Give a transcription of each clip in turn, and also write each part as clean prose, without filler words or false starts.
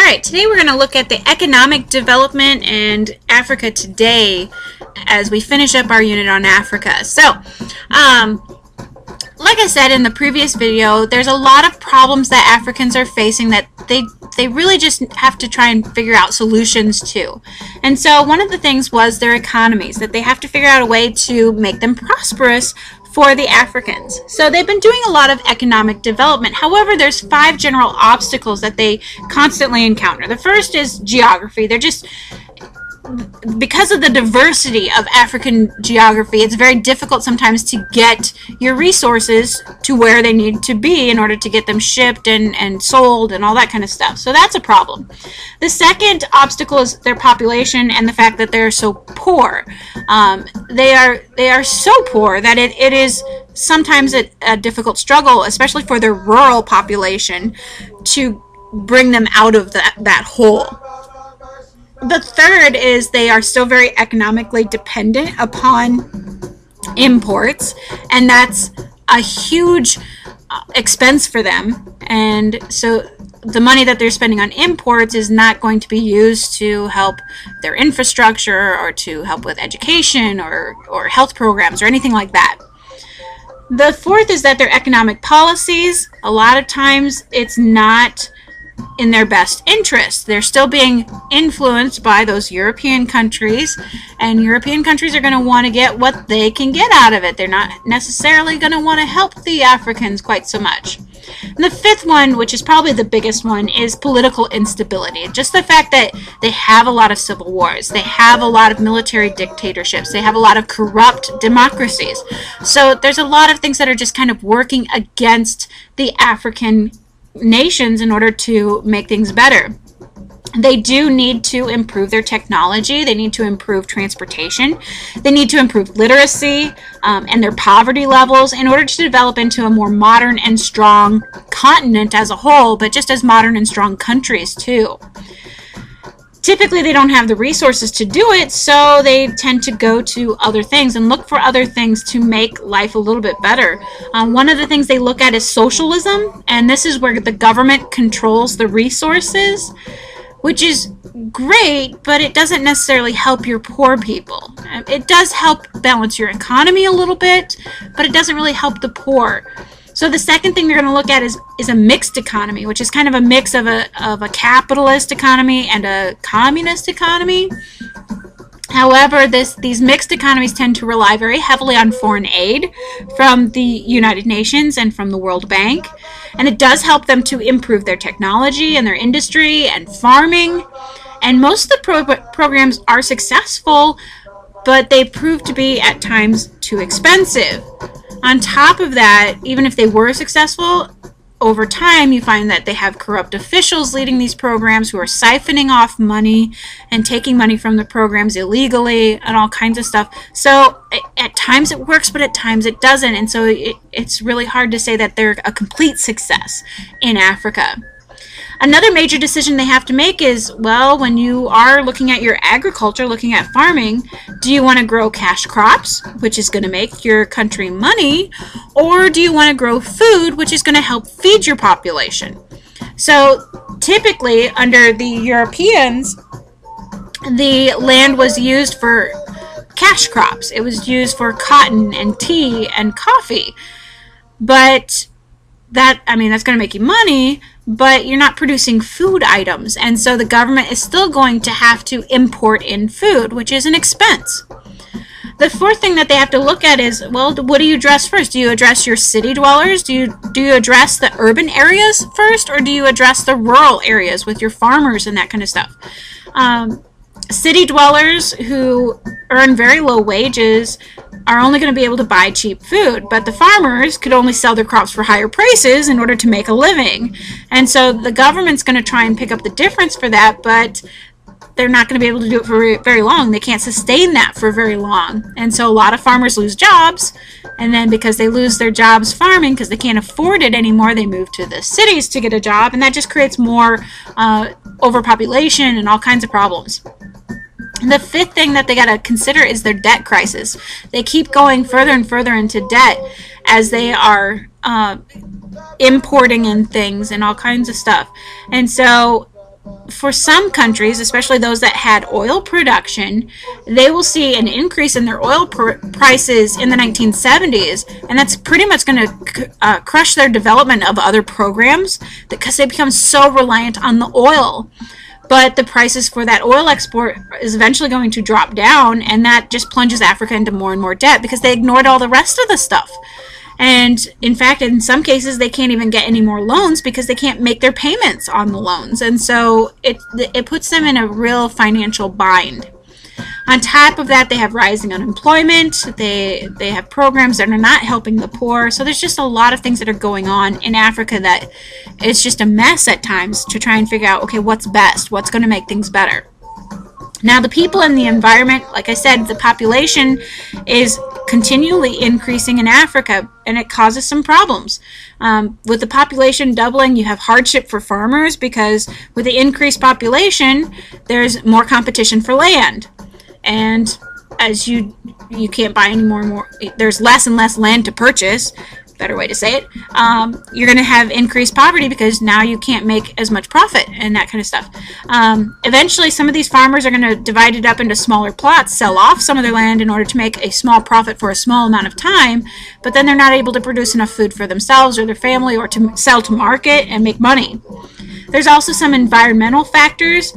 Alright, today we're going to look at the economic development and Africa today as we finish up our unit on Africa. So, like I said in the previous video, there's a lot of problems that Africans are facing that they really just have to try and figure out solutions to. And so one of the things was their economies, that they have to figure out a way to make them prosperous for the Africans. So they've been doing a lot of economic development. However, there's 5 general obstacles that they constantly encounter. The first is geography. They're just, because of the diversity of African geography, it's very difficult sometimes to get your resources to where they need to be in order to get them shipped and sold and all that kind of stuff. So that's a problem. The second obstacle is their population and the fact that they're so poor. They are so poor that it is sometimes a difficult struggle, especially for their rural population, to bring them out of that hole. The third is they are still very economically dependent upon imports, and that's a huge expense for them. And so the money that they're spending on imports is not going to be used to help their infrastructure or to help with education or health programs or anything like that. The fourth is that their economic policies, a lot of times it's not in their best interest. They're still being influenced by those European countries, and European countries are going to want to get what they can get out of it. They're not necessarily going to want to help the Africans quite so much. And the fifth one, which is probably the biggest one, is political instability. Just the fact that they have a lot of civil wars, they have a lot of military dictatorships, they have a lot of corrupt democracies. So there's a lot of things that are just kind of working against the African nations in order to make things better. They do need to improve their technology. They need to improve transportation. They need to improve literacy and their poverty levels in order to develop into a more modern and strong continent as a whole, but just as modern and strong countries too. Typically, they don't have the resources to do it, so they tend to go to other things and look for other things to make life a little bit better. One of the things they look at is socialism, and this is where the government controls the resources, which is great, but it doesn't necessarily help your poor people. It does help balance your economy a little bit, but it doesn't really help the poor. So the second thing they're going to look at is a mixed economy, which is kind of a mix of a capitalist economy and a communist economy. However, these mixed economies tend to rely very heavily on foreign aid from the United Nations and from the World Bank. And it does help them to improve their technology and their industry and farming. And most of the programs are successful, but they prove to be at times too expensive. On top of that, even if they were successful, over time you find that they have corrupt officials leading these programs who are siphoning off money and taking money from the programs illegally and all kinds of stuff. So at times it works, but at times it doesn't. And so it's really hard to say that they're a complete success in Africa. Another major decision they have to make is, well, when you are looking at your agriculture, looking at farming, do you want to grow cash crops, which is going to make your country money, or do you want to grow food, which is going to help feed your population? So typically, under the Europeans, the land was used for cash crops. It was used for cotton and tea and coffee. But that's going to make you money, but you're not producing food items, and so the government is still going to have to import in food, which is an expense. The fourth thing that they have to look at is, well, what do you address first? Do you address your city dwellers? Do you address the urban areas first, or do you address the rural areas with your farmers and that kind of stuff? City dwellers who earn very low wages are only going to be able to buy cheap food, but the farmers could only sell their crops for higher prices in order to make a living. And so the government's going to try and pick up the difference for that, but they're not going to be able to do it for very long. They can't sustain that for very long. And so a lot of farmers lose jobs, and then because they lose their jobs farming because they can't afford it anymore, they move to the cities to get a job, and that just creates more overpopulation and all kinds of problems. The fifth thing that they got to consider is their debt crisis. They keep going further and further into debt as they are importing in things and all kinds of stuff. And so for some countries, especially those that had oil production, they will see an increase in their oil prices in the 1970s, and that's pretty much going to crush their development of other programs because they become so reliant on the oil. But the prices for that oil export is eventually going to drop down, and that just plunges Africa into more and more debt because they ignored all the rest of the stuff. And in fact, in some cases, they can't even get any more loans because they can't make their payments on the loans. And so it puts them in a real financial bind. On top of that, they have rising unemployment. They have programs that are not helping the poor. So there's just a lot of things that are going on in Africa that it's just a mess at times to try and figure out, okay, what's best? What's going to make things better? Now, the people and the environment, like I said, the population is continually increasing in Africa, and it causes some problems. With the population doubling, you have hardship for farmers because with the increased population, there's more competition for land. And as you can't buy any more, there's less and less land to purchase, better way to say it, you're going to have increased poverty because now you can't make as much profit and that kind of stuff. Eventually, some of these farmers are going to divide it up into smaller plots, sell off some of their land in order to make a small profit for a small amount of time, but then they're not able to produce enough food for themselves or their family or to sell to market and make money. There's also some environmental factors.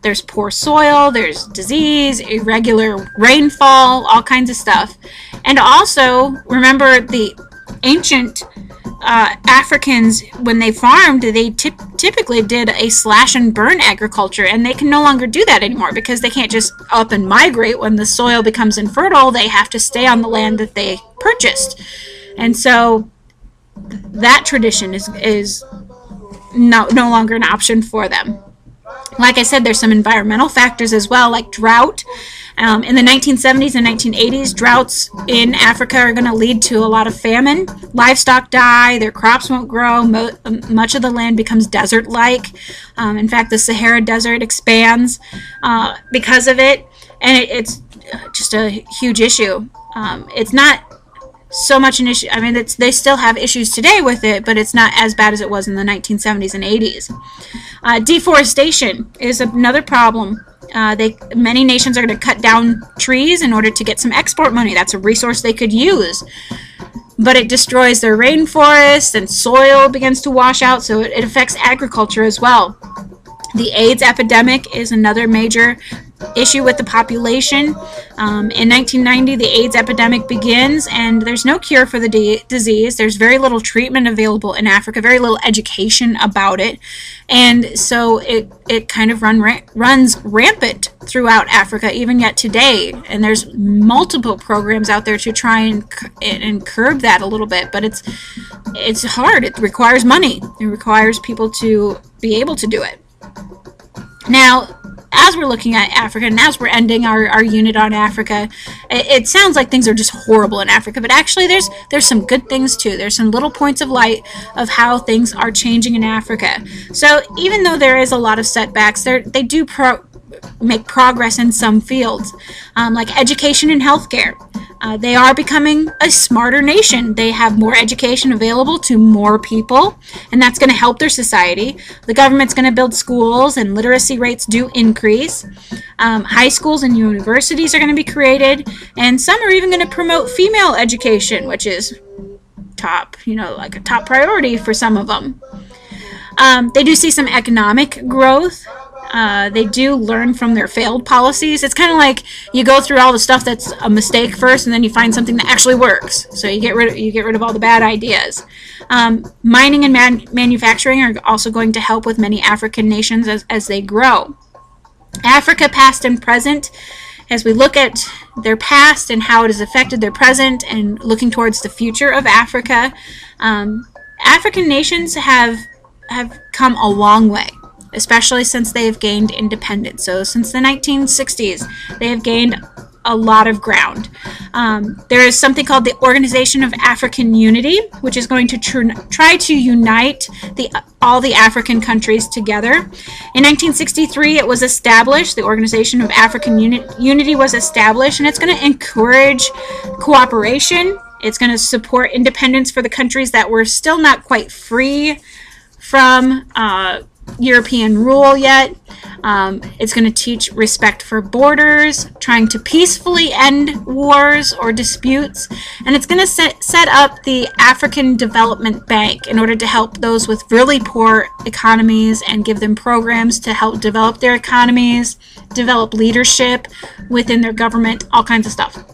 There's poor soil, there's disease, irregular rainfall, all kinds of stuff. And also, remember the ancient Africans, when they farmed, they typically did a slash and burn agriculture, and they can no longer do that anymore because they can't just up and migrate. When the soil becomes infertile, they have to stay on the land that they purchased. And so that tradition is no longer an option for them. Like I said, there's some environmental factors as well, like drought. In the 1970s and 1980s, droughts in Africa are going to lead to a lot of famine. Livestock die, their crops won't grow, much of the land becomes desert-like. In fact, the Sahara Desert expands because of it, and it's just a huge issue. It's not so much an issue. I mean, they still have issues today with it, but it's not as bad as it was in the 1970s and 80s. Deforestation is another problem. Many nations are going to cut down trees in order to get some export money. That's a resource they could use. But it destroys their rainforests, and soil begins to wash out, so it affects agriculture as well. The AIDS epidemic is another major issue with the population. In 1990, the AIDS epidemic begins, and there's no cure for the disease. There's very little treatment available in Africa, very little education about it, and so it kind of runs rampant throughout Africa, even yet today. And there's multiple programs out there to try and curb that a little bit, but it's hard. It requires money. It requires people to be able to do it. Now, as we're looking at Africa, and as we're ending our unit on Africa, it sounds like things are just horrible in Africa, but actually there's some good things too. There's some little points of light of how things are changing in Africa. So even though there is a lot of setbacks, they do make progress in some fields, like education and healthcare. They are becoming a smarter nation. They have more education available to more people, and that's going to help their society. The government's going to build schools, and literacy rates do increase. High schools and universities are going to be created, and some are even going to promote female education, which is like a top priority for some of them. They do see some economic growth. They do learn from their failed policies. It's kind of like you go through all the stuff that's a mistake first, and then you find something that actually works. So you get rid of all the bad ideas. Mining and manufacturing are also going to help with many African nations as they grow. Africa, past and present. As we look at their past and how it has affected their present, and looking towards the future of Africa, African nations have come a long way, especially since they have gained independence. So since the 1960s, they have gained a lot of ground. There is something called the Organization of African Unity, which is going to try to unite all the African countries together. In 1963, it was established. The Organization of African Unity was established, and it's going to encourage cooperation. It's going to support independence for the countries that were still not quite free from European rule yet. It's going to teach respect for borders, trying to peacefully end wars or disputes, and it's going to set up the African Development Bank in order to help those with really poor economies and give them programs to help develop their economies, develop leadership within their government, all kinds of stuff.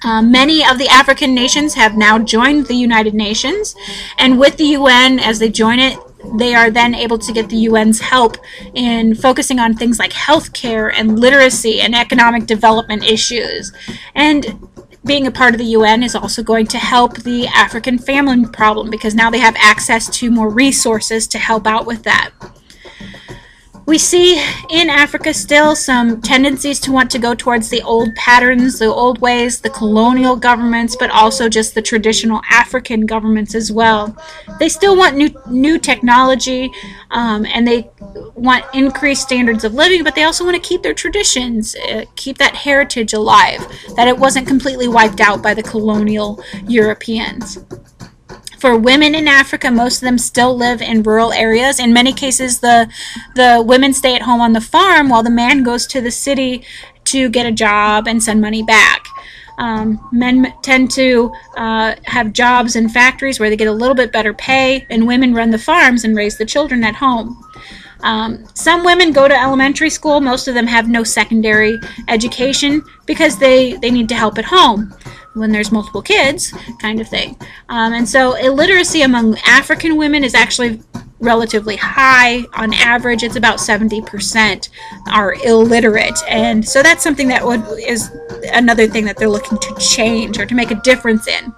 Many of the African nations have now joined the United Nations, and with the UN, as they join it, they are then able to get the UN's help in focusing on things like healthcare and literacy and economic development issues. And being a part of the UN is also going to help the African famine problem, because now they have access to more resources to help out with that. We see in Africa still some tendencies to want to go towards the old patterns, the old ways, the colonial governments, but also just the traditional African governments as well. They still want new technology, and they want increased standards of living, but they also want to keep their traditions, keep that heritage alive, that it wasn't completely wiped out by the colonial Europeans. For women in Africa, most of them still live in rural areas. In many cases, the women stay at home on the farm while the man goes to the city to get a job and send money back. Men tend to have jobs in factories where they get a little bit better pay, and women run the farms and raise the children at home. Some women go to elementary school. Most of them have no secondary education because they need to help at home when there's multiple kids, kind of thing. And so illiteracy among African women is actually relatively high. On average, it's about 70% are illiterate. And so that's something that is another thing that they're looking to change or to make a difference in.